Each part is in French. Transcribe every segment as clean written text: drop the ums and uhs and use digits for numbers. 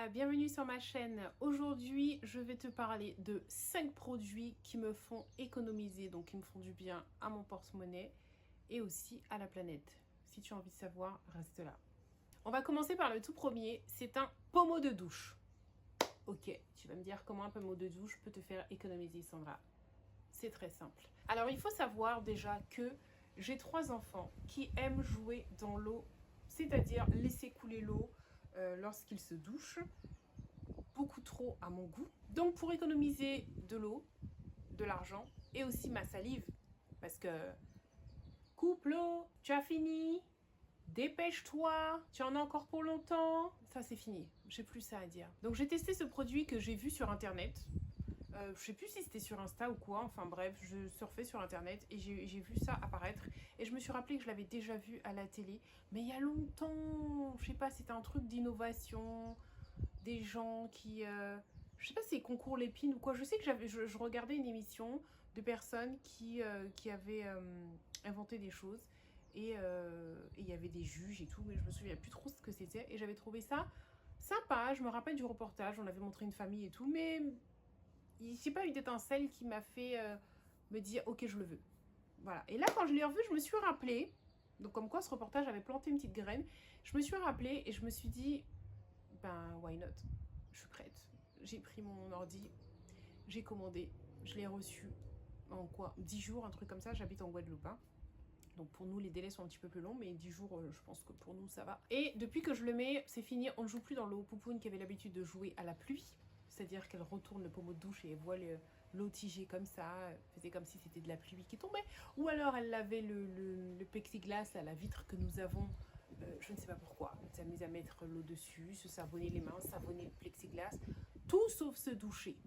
bienvenue sur ma chaîne. Aujourd'hui, je vais te parler de 5 produits qui me font économiser, donc qui me font du bien à mon porte-monnaie et aussi à la planète. Si tu as envie de savoir, reste là. On va commencer par le tout premier, c'est un pommeau de douche. Ok, tu vas me dire comment un pommeau de douche peut te faire économiser, Sandra. C'est très simple. Alors, il faut savoir déjà que j'ai 3 enfants qui aiment jouer dans l'eau, c'est-à-dire laisser couler l'eau lorsqu'ils se douchent, beaucoup trop à mon goût. Donc pour économiser de l'eau, de l'argent et aussi ma salive, parce que coupe l'eau, tu as fini, dépêche-toi, tu en as encore pour longtemps, ça c'est fini, j'ai plus ça à dire. Donc j'ai testé ce produit que j'ai vu sur internet. Je sais plus si c'était sur Insta ou quoi, enfin bref, je surfais sur internet et j'ai vu ça apparaître et je me suis rappelé que je l'avais déjà vu à la télé, mais il y a longtemps, je sais pas, c'était un truc d'innovation, des gens qui, je sais pas si c'est concours l'épine ou quoi, je sais que je regardais une émission de personnes qui avaient inventé des choses et il y avait des juges et tout, mais je me souviens plus trop ce que c'était et j'avais trouvé ça sympa, je me rappelle du reportage, on avait montré une famille et tout, mais j'ai pas eu d'étincelle qui m'a fait me dire ok je le veux. Voilà. Et là quand je l'ai revu, je me suis rappelé, donc comme quoi ce reportage avait planté une petite graine, je me suis rappelé et je me suis dit ben why not, je suis prête. J'ai pris mon ordi, j'ai commandé, je l'ai reçu en quoi 10 jours, un truc comme ça, j'habite en Guadeloupe. Hein. Donc pour nous les délais sont un petit peu plus longs, mais 10 jours je pense que pour nous ça va. Et depuis que je le mets, c'est fini, on ne joue plus dans l'eau. Poupoune qui avait l'habitude de jouer à la pluie, c'est-à-dire qu'elle retourne le pommeau de douche et elle voit l'eau tiger comme ça, elle faisait comme si c'était de la pluie qui tombait. Ou alors elle lavait le plexiglas, là, la vitre que nous avons, je ne sais pas pourquoi. Elle s'amuse à mettre l'eau dessus, se savonner les mains, savonner le plexiglas, tout sauf se doucher.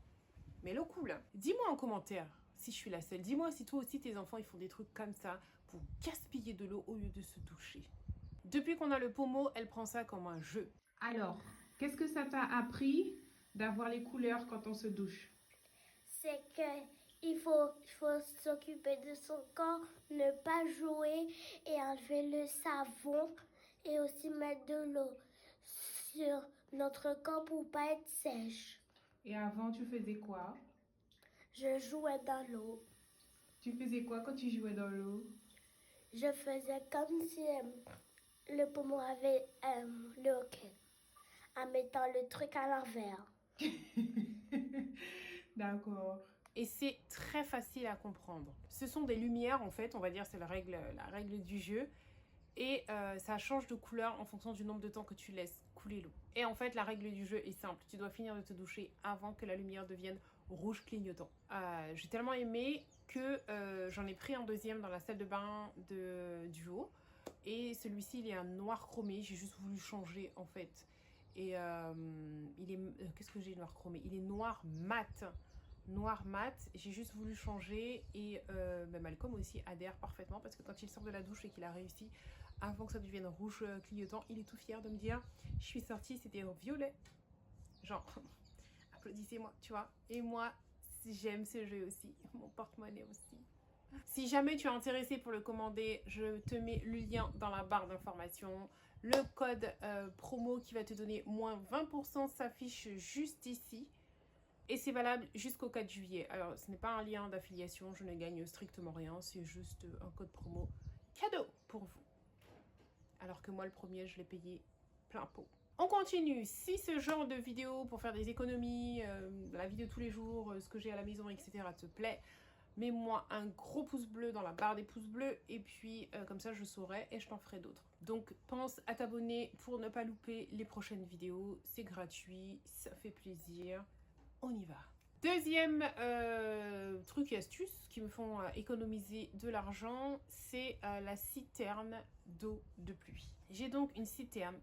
Mais l'eau coule. Dis-moi en commentaire si je suis la seule. Dis-moi si toi aussi tes enfants ils font des trucs comme ça pour gaspiller de l'eau au lieu de se doucher. Depuis qu'on a le pommeau, elle prend ça comme un jeu. Alors, qu'est-ce que ça t'a appris d'avoir les couleurs quand on se douche? C'est que il faut s'occuper de son corps, ne pas jouer et enlever le savon et aussi mettre de l'eau sur notre corps pour pas être sèche. Et avant, tu faisais quoi? Je jouais dans l'eau. Tu faisais quoi quand tu jouais dans l'eau? Je faisais comme si le pommeau avait le hockey en mettant le truc à l'envers. D'accord. Et c'est très facile à comprendre. Ce sont des lumières, en fait, on va dire, c'est la règle du jeu. Et ça change de couleur en fonction du nombre de temps que tu laisses couler l'eau. Et en fait, la règle du jeu est simple. Tu dois finir de te doucher avant que la lumière devienne rouge clignotant. J'ai tellement aimé que j'en ai pris un deuxième dans la salle de bain du haut. Et celui-ci, il est un noir chromé. J'ai juste voulu changer, en fait. Et il est... qu'est-ce que j'ai noir chromé? Il est noir mat. Noir mat, j'ai juste voulu changer et Malcolm aussi adhère parfaitement parce que quand il sort de la douche et qu'il a réussi avant que ça devienne rouge clignotant, il est tout fier de me dire je suis sortie, c'était violet. Genre, applaudissez-moi, tu vois. Et moi, j'aime ce jeu aussi, mon porte-monnaie aussi. Si jamais tu es intéressé pour le commander, je te mets le lien dans la barre d'information. Le code promo qui va te donner moins 20% s'affiche juste ici. Et c'est valable jusqu'au 4 juillet. Alors, ce n'est pas un lien d'affiliation, je ne gagne strictement rien. C'est juste un code promo cadeau pour vous. Alors que moi, le premier, je l'ai payé plein pot. On continue. Si ce genre de vidéo pour faire des économies, la vie de tous les jours, ce que j'ai à la maison, etc. te plaît, mets-moi un gros pouce bleu dans la barre des pouces bleus et puis comme ça je saurai et je t'en ferai d'autres. Donc pense à t'abonner pour ne pas louper les prochaines vidéos. C'est gratuit, ça fait plaisir. On y va. Deuxième truc et astuce qui me font économiser de l'argent, c'est la citerne d'eau de pluie. J'ai donc une citerne,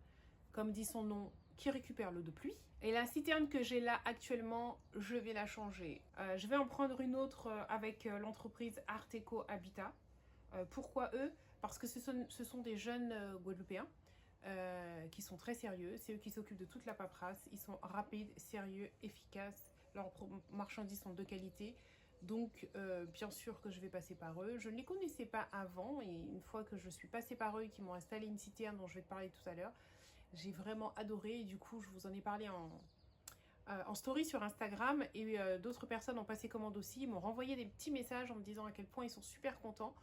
comme dit son nom, qui récupère l'eau de pluie. Et la citerne que j'ai là actuellement, je vais la changer. Je vais en prendre une autre avec l'entreprise Arteco Habitat. Pourquoi eux? Parce que ce sont des jeunes Guadeloupéens qui sont très sérieux. C'est eux qui s'occupent de toute la paperasse. Ils sont rapides, sérieux, efficaces. Leurs marchandises sont de qualité. Donc, bien sûr que je vais passer par eux. Je ne les connaissais pas avant. Et une fois que je suis passée par eux et qu'ils m'ont installé une citerne dont je vais te parler tout à l'heure, J'ai vraiment adoré et du coup, je vous en ai parlé en story sur Instagram et d'autres personnes ont passé commande aussi. Ils m'ont renvoyé des petits messages en me disant à quel point ils sont super contents.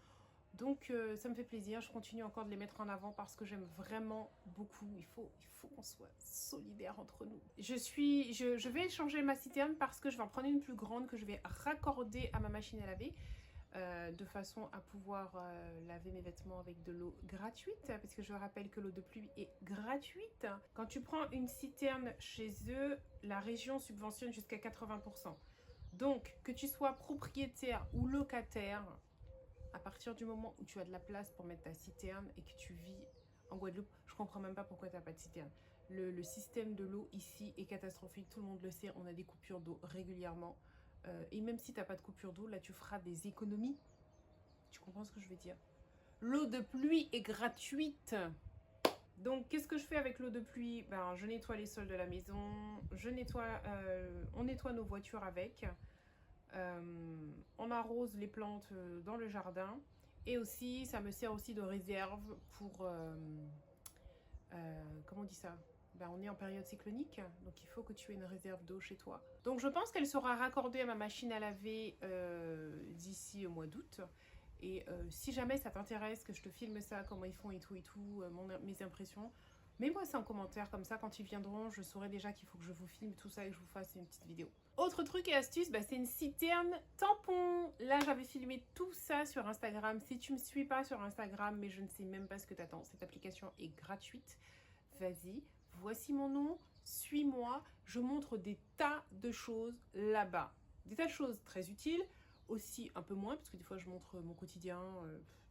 Donc ça me fait plaisir, je continue encore de les mettre en avant parce que j'aime vraiment beaucoup. Il faut qu'on soit solidaires entre nous. Je vais changer ma citerne parce que je vais en prendre une plus grande que je vais raccorder à ma machine à laver. De façon à pouvoir laver mes vêtements avec de l'eau gratuite, parce que je rappelle que l'eau de pluie est gratuite. Quand tu prends une citerne chez eux, la région subventionne jusqu'à 80%. Donc, que tu sois propriétaire ou locataire, à partir du moment où tu as de la place pour mettre ta citerne et que tu vis en Guadeloupe, je comprends même pas pourquoi tu n'as pas de citerne. Le système de l'eau ici est catastrophique, tout le monde le sait, on a des coupures d'eau régulièrement. Et même si tu n'as pas de coupure d'eau, là tu feras des économies. Tu comprends ce que je veux dire? L'eau de pluie est gratuite. Donc qu'est-ce que je fais avec l'eau de pluie? Ben, je nettoie les sols de la maison, on nettoie nos voitures avec. On arrose les plantes dans le jardin. Et aussi, ça me sert aussi de réserve pour... comment on dit ça? Ben, on est en période cyclonique, donc il faut que tu aies une réserve d'eau chez toi. Donc je pense qu'elle sera raccordée à ma machine à laver d'ici au mois d'août. Et si jamais ça t'intéresse que je te filme ça, comment ils font et tout, mes impressions, mets-moi ça en commentaire, comme ça quand ils viendront, je saurai déjà qu'il faut que je vous filme tout ça et que je vous fasse une petite vidéo. Autre truc et astuce, bah, c'est une citerne tampon. Là j'avais filmé tout ça sur Instagram. Si tu me suis pas sur Instagram, mais je ne sais même pas ce que t'attends, cette application est gratuite. Vas-y, voici mon nom, suis-moi, je montre des tas de choses là-bas. Des tas de choses très utiles, aussi un peu moins, parce que des fois je montre mon quotidien,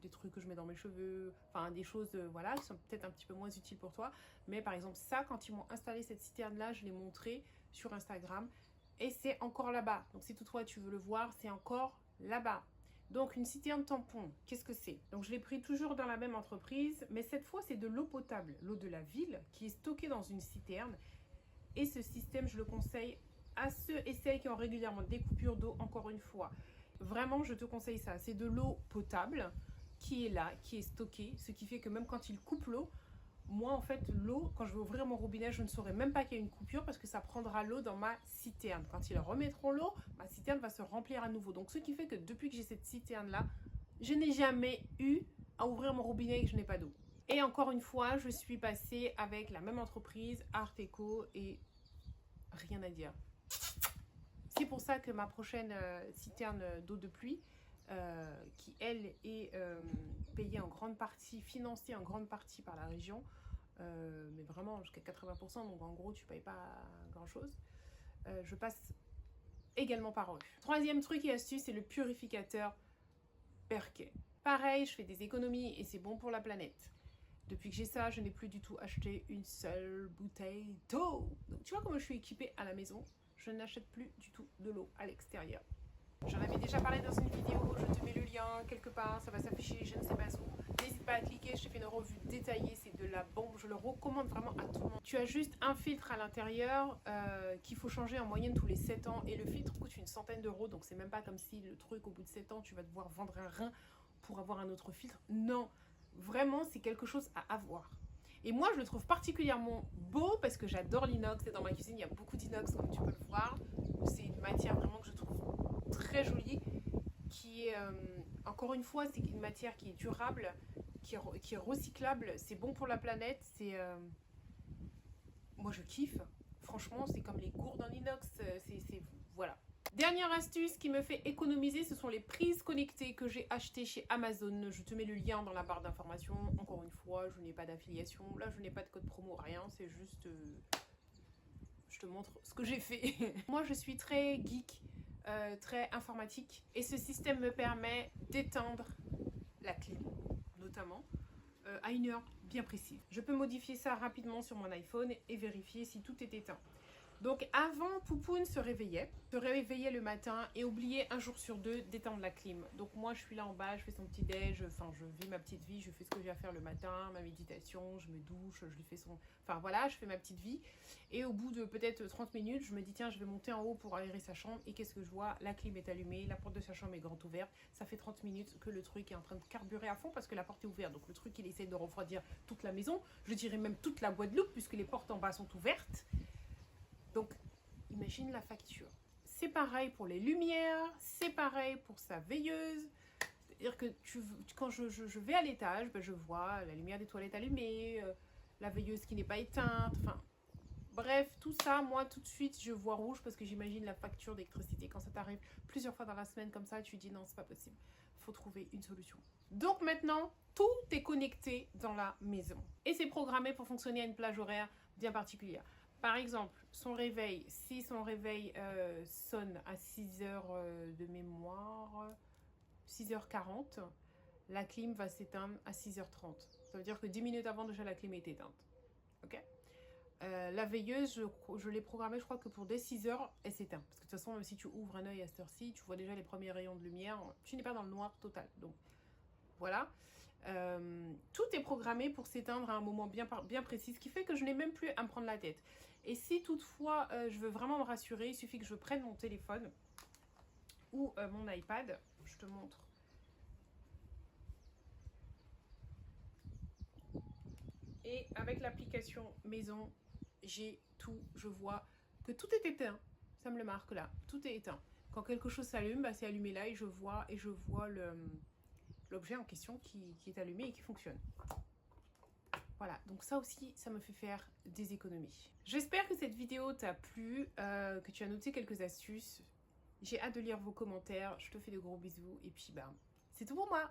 des trucs que je mets dans mes cheveux, enfin des choses voilà, qui sont peut-être un petit peu moins utiles pour toi. Mais par exemple ça, quand ils m'ont installé cette citerne-là, je l'ai montré sur Instagram et c'est encore là-bas. Donc si toutefois tu veux le voir, c'est encore là-bas. Donc une citerne tampon, qu'est-ce que c'est? Donc je l'ai pris toujours dans la même entreprise, mais cette fois c'est de l'eau potable, l'eau de la ville qui est stockée dans une citerne. Et ce système, je le conseille à ceux et celles qui ont régulièrement des coupures d'eau, encore une fois. Vraiment, je te conseille ça. C'est de l'eau potable qui est là, qui est stockée, ce qui fait que même quand il coupe l'eau, moi en fait l'eau, quand je vais ouvrir mon robinet, je ne saurais même pas qu'il y a une coupure parce que ça prendra l'eau dans ma citerne. Quand ils remettront l'eau, ma citerne va se remplir à nouveau. Donc ce qui fait que depuis que j'ai cette citerne là, je n'ai jamais eu à ouvrir mon robinet et que je n'ai pas d'eau. Et encore une fois, je suis passée avec la même entreprise, Art Eco, et rien à dire. C'est pour ça que ma prochaine citerne d'eau de pluie, qui elle est payée en grande partie, financée en grande partie par la région, mais vraiment jusqu'à 80%, donc en gros tu ne payes pas grand chose, je passe également par eux. Troisième truc et astuce, c'est le purificateur Perquet. Pareil, je fais des économies et c'est bon pour la planète. Depuis que j'ai ça, je n'ai plus du tout acheté une seule bouteille d'eau. Donc tu vois comment je suis équipée à la maison, je n'achète plus du tout de l'eau à l'extérieur. J'en avais déjà parlé dans une vidéo, je te mets le lien quelque part, ça va s'afficher, je ne sais pas où. N'hésite pas à cliquer, je te fais une revue détaillée, c'est de la bombe, je le recommande vraiment à tout le monde. Tu as juste un filtre à l'intérieur qu'il faut changer en moyenne tous les 7 ans et le filtre coûte une centaine d'euros, donc c'est même pas comme si le truc au bout de 7 ans tu vas devoir vendre un rein pour avoir un autre filtre. Non, vraiment c'est quelque chose à avoir. Et moi, je le trouve particulièrement beau parce que j'adore l'inox. Et dans ma cuisine, il y a beaucoup d'inox, comme tu peux le voir. C'est une matière vraiment que je trouve très jolie. Qui est, encore une fois, c'est une matière qui est durable, qui est recyclable. C'est bon pour la planète. C'est, moi, je kiffe. Franchement, c'est comme les gourdes en inox. Voilà. Dernière astuce qui me fait économiser, ce sont les prises connectées que j'ai achetées chez Amazon. Je te mets le lien dans la barre d'informations. Encore une fois, je n'ai pas d'affiliation. Là, je n'ai pas de code promo, rien. C'est juste... je te montre ce que j'ai fait. Moi, je suis très geek, très informatique. Et ce système me permet d'éteindre la clim, notamment, à une heure bien précise. Je peux modifier ça rapidement sur mon iPhone et vérifier si tout est éteint. Donc avant, Poupoune se réveillait le matin et oubliait un jour sur deux d'éteindre la clim. Donc moi je suis là en bas, je fais son petit déj, enfin je vis ma petite vie, je fais ce que j'ai à faire le matin, ma méditation, je me douche, je lui fais son... Enfin voilà, je fais ma petite vie. Et au bout de peut-être 30 minutes, je me dis tiens, je vais monter en haut pour aérer sa chambre. Et qu'est-ce que je vois? La clim est allumée, la porte de sa chambre est grande ouverte. Ça fait 30 minutes que le truc est en train de carburer à fond parce que la porte est ouverte. Donc le truc il essaie de refroidir toute la maison, je dirais même toute la Guadeloupe puisque les portes en bas sont ouvertes. Donc, imagine la facture. C'est pareil pour les lumières, c'est pareil pour sa veilleuse. C'est-à-dire que quand je vais à l'étage, ben, je vois la lumière des toilettes allumée, la veilleuse qui n'est pas éteinte, enfin... Bref, tout ça, moi, tout de suite, je vois rouge parce que j'imagine la facture d'électricité. Quand ça t'arrive plusieurs fois dans la semaine comme ça, tu dis non, c'est pas possible. Il faut trouver une solution. Donc maintenant, tout est connecté dans la maison. Et c'est programmé pour fonctionner à une plage horaire bien particulière. Par exemple, son réveil, si son réveil sonne à 6h de mémoire, 6h40, la clim va s'éteindre à 6h30. Ça veut dire que 10 minutes avant, déjà la clim est éteinte. Ok ? La veilleuse, je l'ai programmée, je crois que pour dès 6h, elle s'éteint. Parce que de toute façon, même si tu ouvres un œil à cette heure-ci, tu vois déjà les premiers rayons de lumière. Tu n'es pas dans le noir total. Donc, voilà. Tout est programmé pour s'éteindre à un moment bien précis, ce qui fait que je n'ai même plus à me prendre la tête. Et si toutefois je veux vraiment me rassurer, il suffit que je prenne mon téléphone ou mon iPad, je te montre. Et avec l'application maison, j'ai tout, je vois que tout est éteint. Ça me le marque là, tout est éteint. Quand quelque chose s'allume, bah, c'est allumé là et je vois l'objet en question qui est allumé et qui fonctionne. Voilà, donc ça aussi, ça me fait faire des économies. J'espère que cette vidéo t'a plu, que tu as noté quelques astuces. J'ai hâte de lire vos commentaires. Je te fais de gros bisous et puis bah, c'est tout pour moi.